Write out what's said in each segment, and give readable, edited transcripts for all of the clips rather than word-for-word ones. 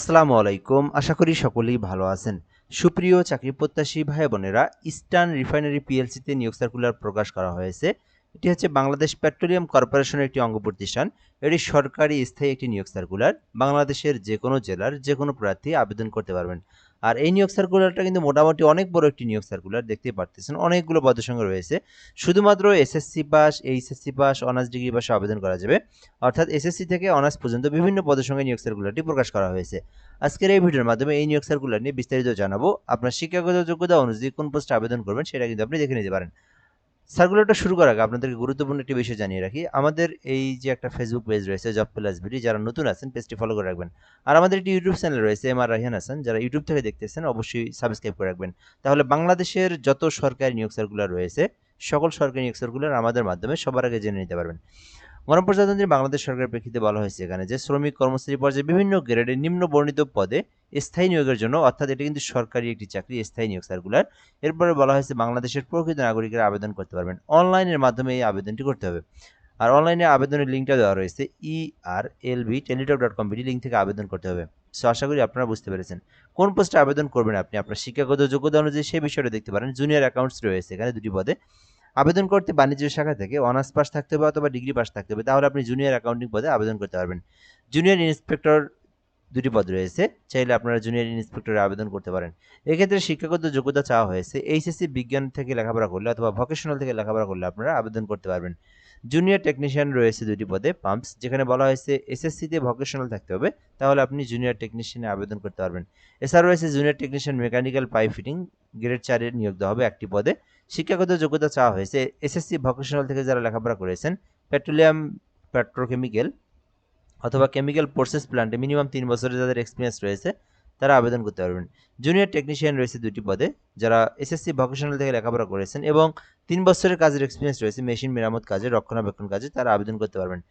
আসসালামু আলাইকুম। আশা করি সকলেই ভালো আছেন। সুপ্রিয় চাকরি প্রত্যাশী ভাই বোনেরা, ইস্টার্ন রিফাইনারি পিএলসিতে নিয়োগ সার্কুলার প্রকাশ করা হয়েছে। এটি হচ্ছে বাংলাদেশ পেট্রোলিয়াম কর্পোরেশনের একটি অঙ্গ প্রতিষ্ঠান। এটি সরকারি স্থায়ী একটি নিয়োগ সার্কুলার। বাংলাদেশের যে কোনো জেলার যে কোনো প্রার্থী আবেদন করতে পারবেন। আর এই নিয়োগ সার্কুলারটা কিন্তু মোটামুটি অনেক বড় একটি নিয়োগ সার্কুলার, দেখতেই পারতেছেন অনেকগুলো পদের রয়েছে। শুধুমাত্র SSC pass, HSC pass, honours degree পাশে আবেদন করা যাবে। অর্থাৎ এসএসসি থেকে অনার্স পর্যন্ত বিভিন্ন পদের সঙ্গে নিয়োগ সার্কুলারটি প্রকাশ করা হয়েছে। আজকের এই ভিডিওর মাধ্যমে এই নিয়োগ সার্কুলার নিয়ে বিস্তারিত জানাবো। আপনার শিক্ষাগত যোগ্যতা অনুযায়ী কোন পোস্টে আবেদন করবেন সেটা কিন্তু আপনি দেখে নিতে পারেন। সার্কুলারটা শুরু করার আগে আপনাদেরকে গুরুত্বপূর্ণ একটি বিষয় জানিয়ে রাখি। আমাদের এই যে একটা ফেসবুক পেজ রয়েছে জব প্লাস বিডি, যারা নতুন আছেন পেজটি ফলো করে রাখবেন। আর আমাদের একটি ইউটিউব চ্যানেল রয়েছে এমআর রায়হান হাসান, যারা ইউটিউব থেকে দেখতেছেন অবশ্যই সাবস্ক্রাইব করে রাখবেন। তাহলে বাংলাদেশের যত সরকারি নিয়োগ সার্কুলার রয়েছে সকল সরকারি নিয়োগ সার্কুলার আমাদের মাধ্যমে সবার আগে জেনে নিতে পারবেন। গণপ্রজাতন্ত্রী বাংলাদেশ সরকারের প্রেক্ষিতে বলা হয়েছে এখানে যে শ্রমিক কর্মচারী পর্যায়ে বিভিন্ন গ্রেডের নিম্ন বর্ণিত পদে স্থায়ী নিয়োগের জন্য, অর্থাৎ এটা কিন্তু সরকারি একটি চাকরি, স্থায়ী নিয়োগ সার্কুলার। এরপরে বলা হয়েছে বাংলাদেশের প্রকৃত নাগরিকরা আবেদন করতে পারবেন। অনলাইনের মাধ্যমে এই আবেদনটি করতে হবে। আর অনলাইনে আবেদনের লিঙ্কটা দেওয়া রয়েছে erlbteletalk.com লিঙ্ক থেকে আবেদন করতে হবে। সো আশা করি আপনারা বুঝতে পেরেছেন কোন পোস্টে আবেদন করবেন আপনি। আপনার শিক্ষাগত যোগ্যতা অনুযায়ী সেই বিষয়টা দেখতে পারেন। জুনিয়র অ্যাকাউন্টস রয়েছে এখানে দুটি পদে। আবেদন করতে বাণিজ্য শাখা থেকে অনার্স পাস থাকতে হবে অথবা ডিগ্রি পাস থাকতে হবে, তাহলে আপনি জুনিয়র অ্যাকাউন্টিং পদে আবেদন করতে পারবেন। জুনিয়র ইন্সপেক্টর দুটি পদ রয়েছে, চাইলে আপনারা জুনিয়র ইন্সপেক্টরে আবেদন করতে পারেন। এক্ষেত্রে শিক্ষাগত যোগ্যতা চাওয়া হয়েছে এইচএসসি বিজ্ঞান থেকে লেখাপড়া করলে অথবা ভোকেশনাল থেকে লেখাপড়া করলে আপনারা আবেদন করতে পারবেন। জুনিয়র টেকনিশিয়ান রয়েছে দুটি পদে পাম্পস, যেখানে বলা হয়েছে এসএসসিতে ভোকেশনাল থাকতে হবে, তাহলে আপনি জুনিয়র টেকনিশিয়ানে আবেদন করতে পারবেন। এছাড়া রয়েছে junior technician mechanical pipe fitting, grade 4 এর নিয়োগ দেওয়া হবে একটি পদে। শিক্ষাগত যোগ্যতা চাওয়া হয়েছে এসএসসি ভোকেশনাল থেকে যারা লেখাপড়া করেছেন পেট্রোলিয়াম, পেট্রোকেমিক্যাল অথবা কেমিক্যাল প্রসেস প্ল্যান্টে মিনিমাম 3 বছরের যাদের এক্সপিরিয়েন্স রয়েছে তারা আবেদন করতে পারবেন। জুনিয়র টেকনিশিয়ান রয়েছে দুটি পদে, যারা এসএসসি ভোকেশনাল থেকে লেখাপড়া করেছেন এবং 3 বছরের কাজের এক্সপিরিয়েন্স রয়েছে মেশিন মেরামত কাজে, রক্ষণাবেক্ষণ কাজে, তারা আবেদন করতে পারবেন।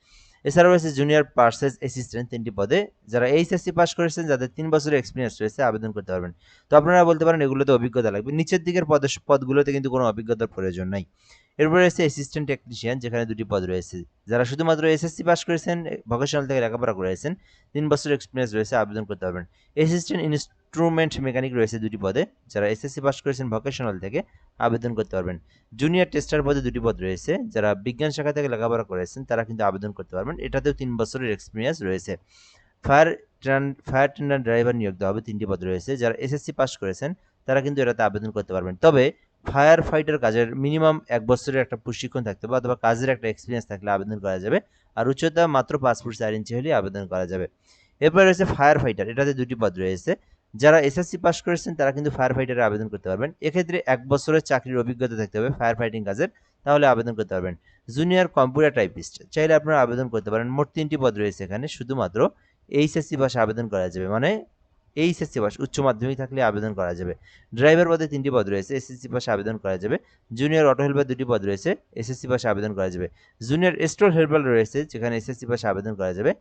এছাড়া রয়েছে জুনিয়র পার্সেস অ্যাসিস্ট্যান্ট 3টি পদে, যারা এইচএসসি পাস করেছেন যাদের 3 বছরের এক্সপিরিয়েন্স রয়েছে আবেদন করতে পারবেন। তো আপনারা বলতে পারেন এগুলোতে অভিজ্ঞতা লাগবে, নিচের দিকের পদগুলোতে কিন্তু কোনো অভিজ্ঞতার প্রয়োজন নাই। এরপরে রয়েছে অ্যাসিস্ট্যান্ট টেকনিশিয়ান, যেখানে দুটি পদ রয়েছে, যারা শুধুমাত্র এসএসসি পাস করেছেন, ভোকেশনাল থেকে লেখাপড়া করেছেন, 3 বছরের এক্সপিরিয়েন্স রয়েছে আবেদন করতে পারবেন। অ্যাসিস্ট্যান্ট ইনস্ট্রুমেন্ট মেকানিক রয়েছে দুটি পদে, যারা এসএসসি পাস করেছেন ভোকেশনাল থেকে আবেদন করতে পারবেন। জুনিয়র টেস্টার পদে দুটি পদ রয়েছে, যারা বিজ্ঞান শাখা থেকে লেখাপড়া করেছেন তারা কিন্তু আবেদন করতে পারবেন, এটাতেও 3 বছরের এক্সপিরিয়েন্স রয়েছে। ফায়ার ফায়ার টেন্ডার ড্রাইভার নিয়োগ দেওয়া হবে, 3টি পদ রয়েছে, যারা এসএসসি পাস করেছেন তারা কিন্তু এটাতে আবেদন করতে পারবেন। তবে ফায়ার ফাইটার কাজের মিনিমাম 1 বছরের একটা প্রশিক্ষণ থাকতে হবে অথবা কাজের একটা এক্সপিরিয়েন্স থাকলে আবেদন করা যাবে। আর উচ্চতা মাত্র 5 ফুট 4 ইঞ্চি হলে আবেদন করা যাবে। এরপর রয়েছে ফায়ার ফাইটার, এটাতে দুটি পদ রয়েছে, যারা এসএসসি পাস করেছেন তারা কিন্তু ফায়ার ফাইটারে আবেদন করতে পারবেন। এক্ষেত্রে 1 বছরের চাকরির অভিজ্ঞতা থাকতে হবে ফায়ার ফাইটিং কাজের, তাহলে আবেদন করতে পারবেন। জুনিয়র কম্পিউটার টাইপিস্ট চাইলে আপনারা আবেদন করতে পারেন। মোট 3টি পদ রয়েছে এখানে, শুধুমাত্র এইচএসসি পাশে আবেদন করা যাবে, মানে এইচএসসি পাস উচ্চ মাধ্যমিক থাকলে আবেদন করা যাবে। ড্রাইভার পদে 3টি পদ রয়েছে, এসএসসি পাশে আবেদন করা যাবে। জুনিয়র অটো হেল্পার 2টি পদ রয়েছে, এসএসসি পাশে আবেদন করা যাবে। জুনিয়র স্টোর হেল্পার রয়েছে, যেখানে এসএসসি পাশে আবেদন করা যাবে।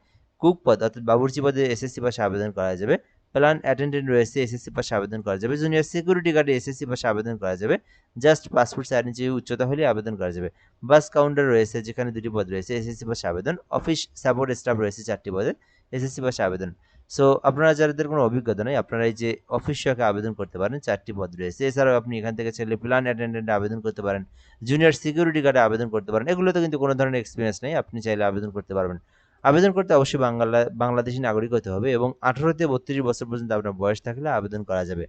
কুক পদ অর্থাৎ বাবুর্চি পদে এসএসসি পাশে আবেদন করা যাবে। প্ল্যান অ্যাটেন্ডেন্ট রয়েছে, এসএসসি পাশে আবেদন করা যাবে। জুনিয়র সিকিউরিটি গার্ডে এসএসসি পাশে আবেদন করা যাবে, জাস্ট 5 ফুট 4 ইঞ্চি উচ্চতা হলে আবেদন করা যাবে। বাস কাউন্টার রয়েছে, যেখানে 2টি পদ রয়েছে, এসএসসি পাশে আবেদন। অফিস সাপোর্ট স্টাফ রয়েছে 4টি পদে, এসএসসি পাশে আবেদন। সো আপনারা যাদের কোনো অভিজ্ঞতা নেই আপনারা এই যে অফিস সহায়কে আবেদন করতে পারেন, 4টি পদ রয়েছে। এছাড়াও আপনি এখান থেকে চাইলে প্ল্যান অ্যাটেন্ডেন্টে আবেদন করতে পারেন, জুনিয়র সিকিউরিটি গার্ডে আবেদন করতে পারেন। এগুলোতে কিন্তু কোনো ধরনের এক্সপিরিয়েন্স নেই, আপনি চাইলে আবেদন করতে পারবেন। আবেদন করতে অবশ্যই বাংলাদেশী নাগরিক হতে হবে এবং 18 থেকে 32 বছর পর্যন্ত আপনার বয়স থাকলে আবেদন করা যাবে।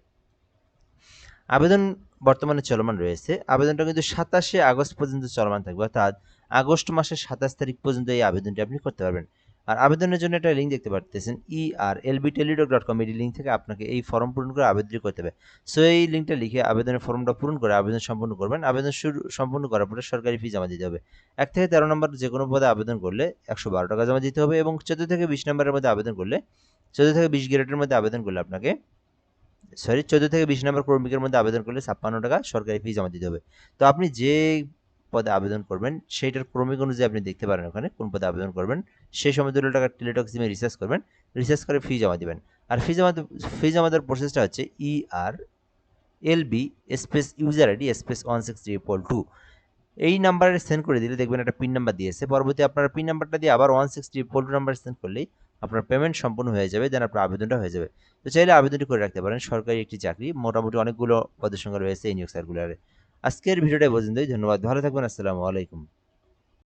আবেদন বর্তমানে চলমান রয়েছে, আবেদনটা কিন্তু 27শে আগস্ট পর্যন্ত চলমান থাকবে, অর্থাৎ আগস্ট মাসের 27 তারিখ পর্যন্ত এই আবেদনটি আপনি করতে পারবেন। আর আবেদনের জন্য একটা লিঙ্ক দেখতে পারতেছেন erlbteletalk.com, এই লিঙ্ক থেকে আপনাকে এই ফর্ম পূরণ করে আবেদন করতে হবে। সো এই লিঙ্কটা লিখে আবেদনের ফর্মটা পূরণ করে আবেদন সম্পূর্ণ করবেন। আবেদন সম্পূর্ণ করার পরে সরকারি ফি জমা দিতে হবে। 1 থেকে 13 নম্বর যে কোনো পদে আবেদন করলে 112 টাকা জমা দিতে হবে এবং 14 থেকে 20 নম্বরের মধ্যে আবেদন করলে 14 থেকে 20 গ্রেডের মধ্যে আবেদন করলে আপনাকে 14 থেকে 20 নম্বর কর্মীকের মধ্যে আবেদন করলে 56 টাকা সরকারি ফি জমা দিতে হবে। তো আপনি যে পদে আবেদন করবেন সেইটার ক্রমিক অনুযায়ী আপনি দেখতে পারেন ওখানে কোন পদে আবেদন করবেন, সেই সমতুল্য টাকা টেলিটক সিমে রিচার্জ করবেন, রিচার্জ করে ফি জমা দিবেন। আর ফি জমা দেওয়ার প্রসেসটা হচ্ছে ERLB ইউজার আইডি 163 এই নাম্বারে সেন্ড করে দিলে দেখবেন একটা পিন নাম্বার দিয়েছে, পরবর্তী আপনার পিন নাম্বারটা দিয়ে আবার 163 নাম্বার সেন্ড করলেই আপনার পেমেন্ট সম্পূর্ণ হয়ে যাবে, দেন আপনার আবেদনটা হয়ে যাবে। তো চাইলে আবেদনটি করে রাখতে পারেন। সরকারি একটি চাকরি, মোটামুটি অনেকগুলো পদের সংখ্যা রয়েছে এই নিয়োগ সার্কুলারে। আজকের ভিডিওটা এই পর্যন্তই। ধন্যবাদ, ভালো থাকবেন। আসসালামু আলাইকুম।